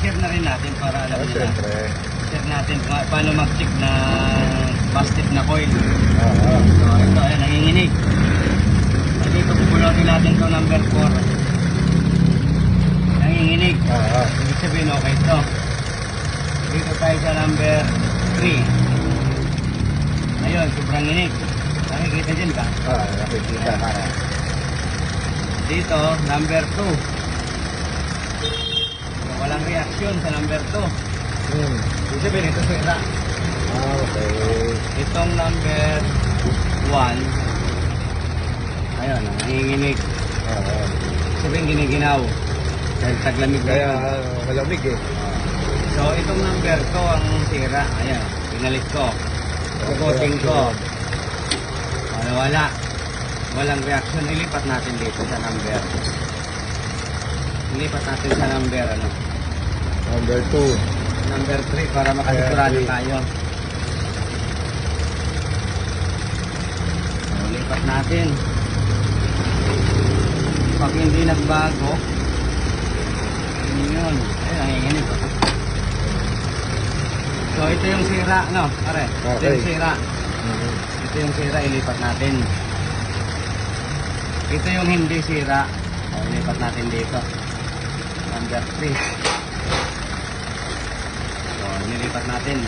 i-share na rin natin para alam nila. Siyempre. Share natin kung paano mag-check na busted na coil. Oo. So ito ay nanginginig. So, dito pupulotin natin itong number 4. Nanginginig. Oo. Ibig sabihin okay ito. Dito tayo sa number 3. Ayun, sobrang inig. Nakikita dyan ka? Nakikita. Dito, number 2. So, walang reaksyon sa number 2. Ibig sabihin ito sira. Okay. Itong number 1. Ayun, nanginginig. Oo. Sabihin giniginaw. Dahil taglamig na Kaya yun. malamig eh. So itong number 2 ang sira. Ayan, pinalit ko. Puputing ko. Wala. Walang reaction. Ilipat natin dito sa number. Ilipat natin sa number ano. Number 2. Number 3 para makasigurado Ayan, tayo. So, lipat natin. Pag hindi nagbago, yun. Ayun, nanginginig ko. So, ito yung sira, no? Pare, ito Okay. yung sira. Ito yung sira, ilipat natin. Ito yung hindi sira. O, ilipat natin dito. Number 3. So, nilipat natin.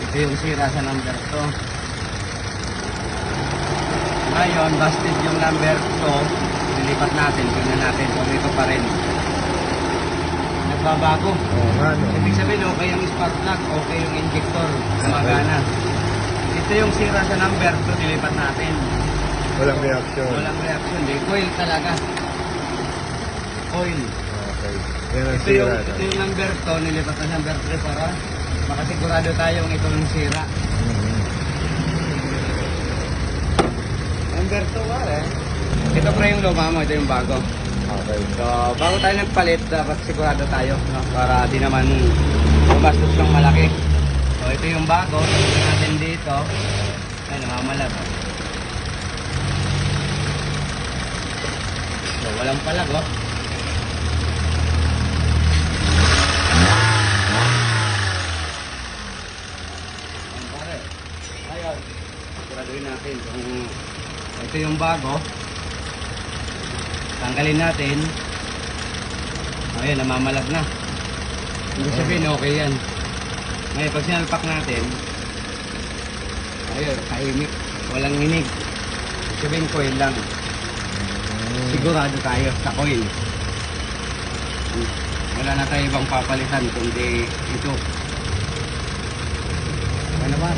Ito yung sira sa number 2. Ngayon, busted yung number 2. Nilipat natin. Tingnan natin kung ito pa rin. Nagbabago. Oo nga no. Ibig sabihin, okay yung spark plug, okay yung injector, gumagana. Ito yung sira sa number 2, nilipat natin. Walang reaction. Walang reaction, di. Coil talaga. Coil. Okay. Yan ang Ito yung, sira. ito yung number 2, nilipat na number 3 para makasigurado tayong ito yung sira. Number 2, pare. Ito pa yung luma mo, ito yung bago. Okay. So, bago tayo nagpalit, dapat sigurado tayo, no? Para di naman gumastos ng malaki. So, ito yung bago. Tignan natin dito. Ay, namamalag. Oh. So, walang palag, oh. Ayan, pare. Ayun. Siguraduhin natin kung ito yung bago. Tanggalin natin. Ayan, namamalag na. Ibig sabihin, okay yan. Ngayon, pag sinalpak natin, ayun, kaimik. Walang inig. Ibig sabihin, coil lang. Sigurado tayo sa coil. Wala na tayo ibang papalitan, kundi ito. Ano ba?